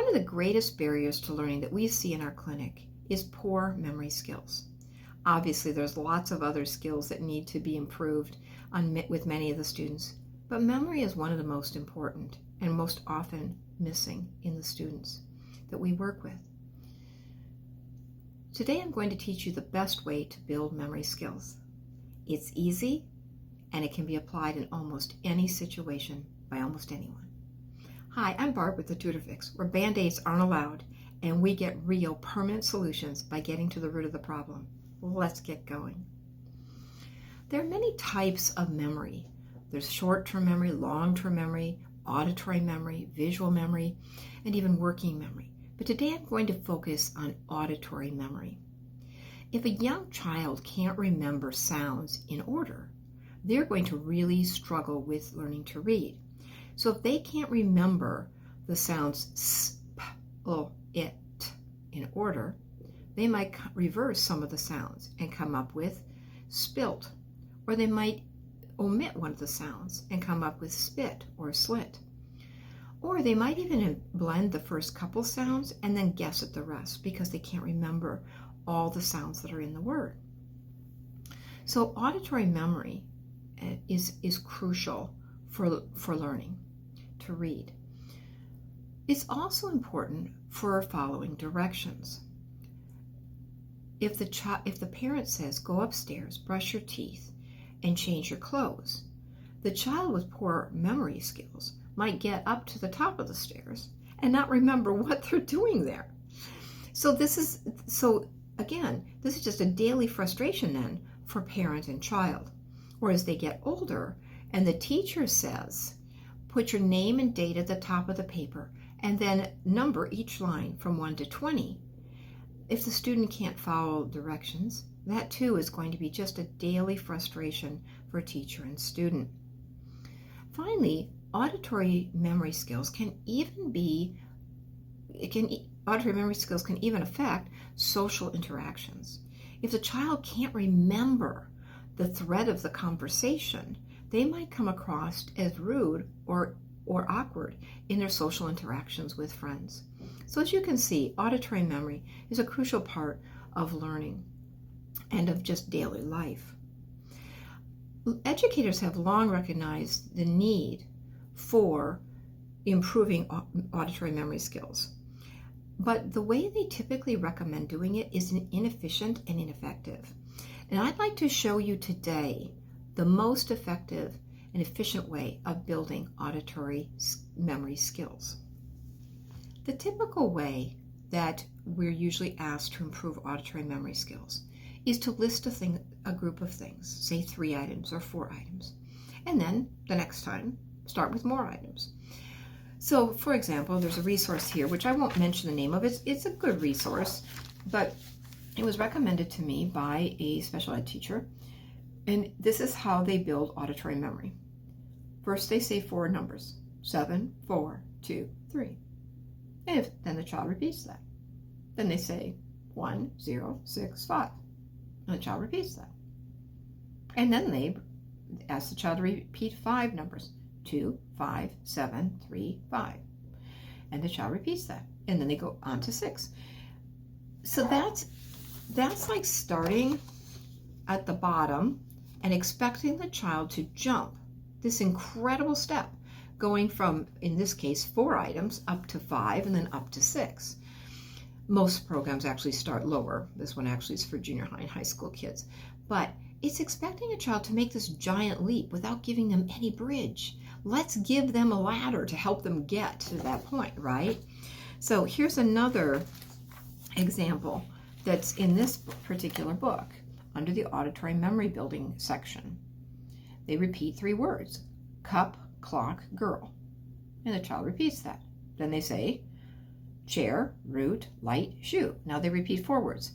One of the greatest barriers to learning that we see in our clinic is poor memory skills. Obviously, there's lots of other skills that need to be improved with many of the students, but memory is one of the most important and most often missing in the students that we work with. Today, I'm going to teach you the best way to build memory skills. It's easy, and it can be applied in almost any situation by almost anyone. Hi, I'm Barb with the Tutor Fix, where Band-Aids aren't allowed, and we get real permanent solutions by getting to the root of the problem. Let's get going. There are many types of memory. There's short-term memory, long-term memory, auditory memory, visual memory, and even working memory. But today I'm going to focus on auditory memory. If a young child can't remember sounds in order, they're going to really struggle with learning to read. So if they can't remember the sounds s, p, o, it in order, they might reverse some of the sounds and come up with spilt, or they might omit one of the sounds and come up with spit or slit. Or they might even blend the first couple sounds and then guess at the rest because they can't remember all the sounds that are in the word. So auditory memory is crucial for learning to read. It's also important for following directions. If the parent says, go upstairs, brush your teeth, and change your clothes, the child with poor memory skills might get up to the top of the stairs and not remember what they're doing there. So this is just a daily frustration then for parent and child. Or as they get older and the teacher says, put your name and date at the top of the paper and then number each line from 1 to 20. If the student can't follow directions, that too is going to be just a daily frustration for teacher and student. Finally, auditory memory skills can even affect social interactions. If the child can't remember the thread of the conversation, they might come across as rude or awkward in their social interactions with friends. So as you can see, auditory memory is a crucial part of learning and of just daily life. Educators have long recognized the need for improving auditory memory skills, but the way they typically recommend doing it is inefficient and ineffective. And I'd like to show you today the most effective and efficient way of building auditory memory skills. The typical way that we're usually asked to improve auditory memory skills is to list a group of things, say 3 items or 4 items, and then the next time start with more items. So for example, there's a resource here, which I won't mention the name of. It's a good resource, but it was recommended to me by a special ed teacher, and this is how they build auditory memory. First, they say 4 numbers, 7, 4, 2, 3. And then the child repeats that. Then they say 1, 0, 6, 5. And the child repeats that. And then they ask the child to repeat 5 numbers, 2, 5, 7, 3, 5. And the child repeats that. And then they go on to 6. So that's like starting at the bottom and expecting the child to jump this incredible step, going from, in this case, 4 items up to 5 and then up to 6. Most programs actually start lower. This one actually is for junior high and high school kids. But it's expecting a child to make this giant leap without giving them any bridge. Let's give them a ladder to help them get to that point, right? So here's another example that's in this particular book under the auditory memory building section. They repeat 3 words, cup, clock, girl. And the child repeats that. Then they say chair, root, light, shoe. Now they repeat 4 words.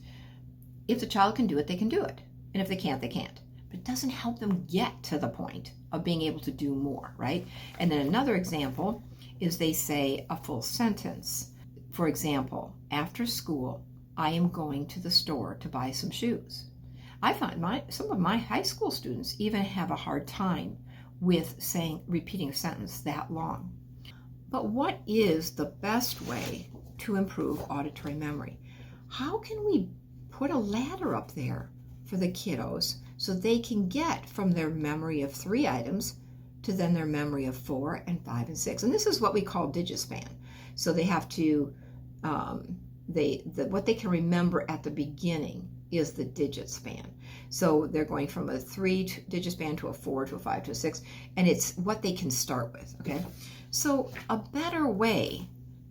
If the child can do it, they can do it. And if they can't, they can't. But it doesn't help them get to the point of being able to do more, right? And then another example is they say a full sentence. For example, after school, I am going to the store to buy some shoes. I find some of my high school students even have a hard time with repeating a sentence that long. But what is the best way to improve auditory memory. How can we put a ladder up there for the kiddos so they can get from their memory of 3 items to then their memory of 4 and 5 and 6? And this is what we call digispan. So they have to, what they can remember at the beginning is the digit span. So they're going from a 3 digit span to a 4 to a 5 to a 6, and it's what they can start with, okay? So a better way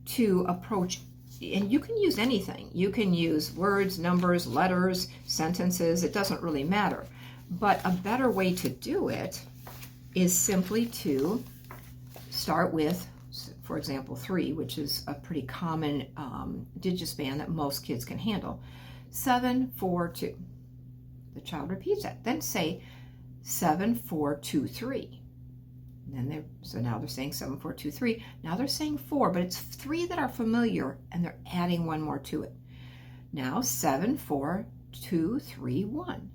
to approach, and you can use anything. You can use words, numbers, letters, sentences, it doesn't really matter. But a better way to do it is simply to start with, for example, 3, which is a pretty common digispan that most kids can handle. 7, 4, 2. The child repeats that. Then say 7, 4, 2, 3. And then so now they're saying 7, 4, 2, 3. Now they're saying 4, but it's 3 that are familiar, and they're adding 1 more to it. Now 7, 4, 2, 3, 1.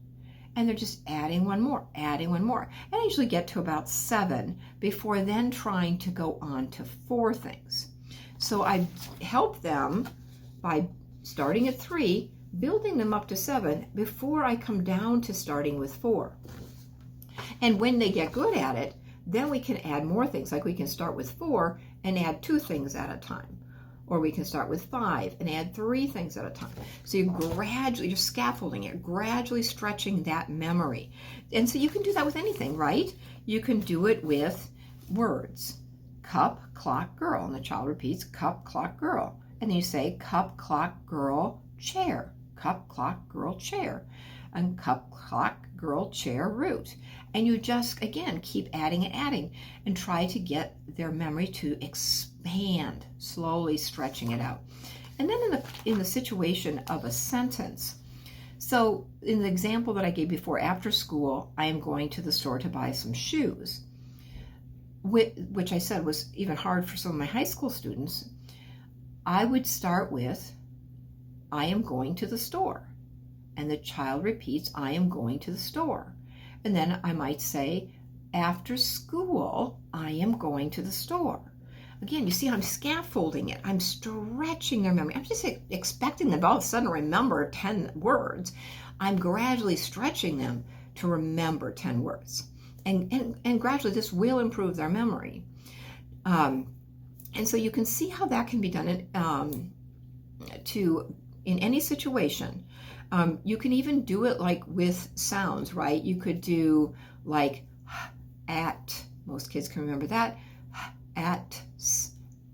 And they're just adding 1 more, adding 1 more. And I usually get to about 7 before then trying to go on to 4 things. So I help them by starting at 3, building them up to 7 before I come down to starting with 4. And when they get good at it, then we can add more things. Like we can start with 4 and add 2 things at a time. Or we can start with 5 and add 3 things at a time. So you're scaffolding it, gradually stretching that memory. And so you can do that with anything, right? You can do it with words. Cup, clock, girl. And the child repeats, cup, clock, girl. And then you say, cup, clock, girl, chair. Cup, clock, girl, chair. And cup, clock, girl, chair, root. And you just, again, keep adding and adding and try to get their memory to expand, slowly stretching it out. And then in the situation of a sentence, so in the example that I gave before, after school, I am going to the store to buy some shoes, which I said was even hard for some of my high school students. I would start with, I am going to the store. And the child repeats, I am going to the store. And then I might say, after school, I am going to the store. Again, you see I'm scaffolding it. I'm stretching their memory. I'm just expecting them to all of a sudden remember 10 words. I'm gradually stretching them to remember 10 words. And gradually this will improve their memory. And so you can see how that can be done in any situation. You can even do it like with sounds, right? You could do like at, most kids can remember that, at,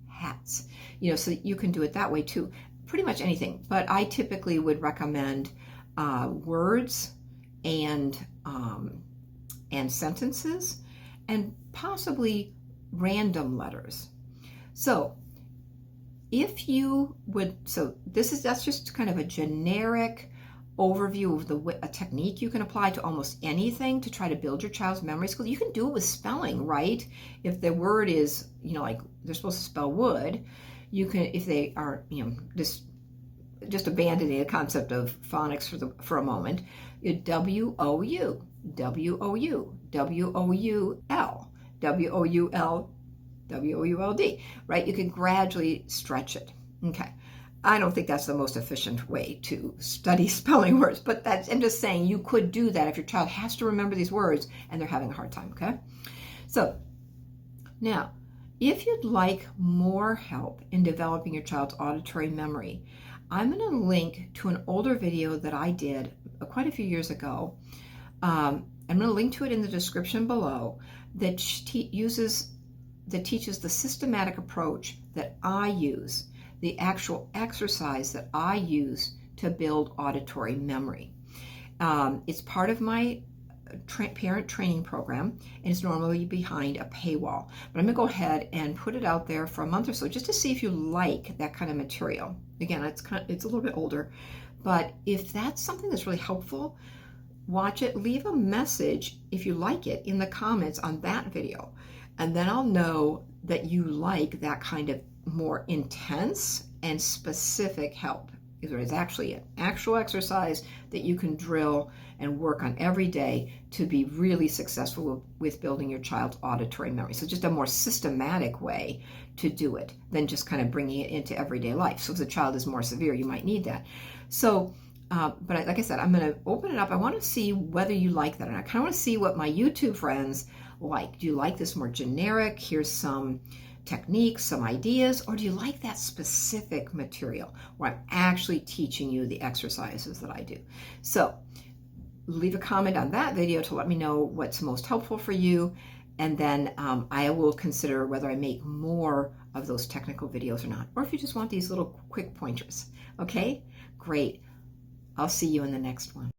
hats. So you can do it that way too. Pretty much anything, but I typically would recommend words and sentences and possibly random letters. So if you would, that's just kind of a generic overview of a technique you can apply to almost anything to try to build your child's memory skills. You can do it with spelling, right? If the word is, like they're supposed to spell wood, you can, if they are, just abandoning the concept of phonics for a moment, W-O-U, W-O-U, W-O-U-L, W-O-U-L, W-O-U-L-D, right? You can gradually stretch it. Okay. I don't think that's the most efficient way to study spelling words, but I'm just saying you could do that if your child has to remember these words and they're having a hard time, okay? So now, if you'd like more help in developing your child's auditory memory, I'm going to link to an older video that I did quite a few years ago. I'm going to link to it in the description below that teaches the systematic approach that I use, the actual exercise that I use to build auditory memory. It's part of my parent training program, and it's normally behind a paywall. But I'm going to go ahead and put it out there for a month or so just to see if you like that kind of material. Again, it's a little bit older, but if that's something that's really helpful, watch it, leave a message if you like it in the comments on that video, and then I'll know that you like that kind of more intense and specific help. It's actually an actual exercise that you can drill and work on every day to be really successful with building your child's auditory memory. So just a more systematic way to do it than just kind of bringing it into everyday life. So if the child is more severe, you might need that. So, but like I said, I'm going to open it up. I want to see whether you like that, and I kind of want to see what my YouTube friends like. Do you like this more generic? Here's some techniques, some ideas, or do you like that specific material where I'm actually teaching you the exercises that I do? So leave a comment on that video to let me know what's most helpful for you, and then I will consider whether I make more of those technical videos or not, or if you just want these little quick pointers. Okay, great. I'll see you in the next one.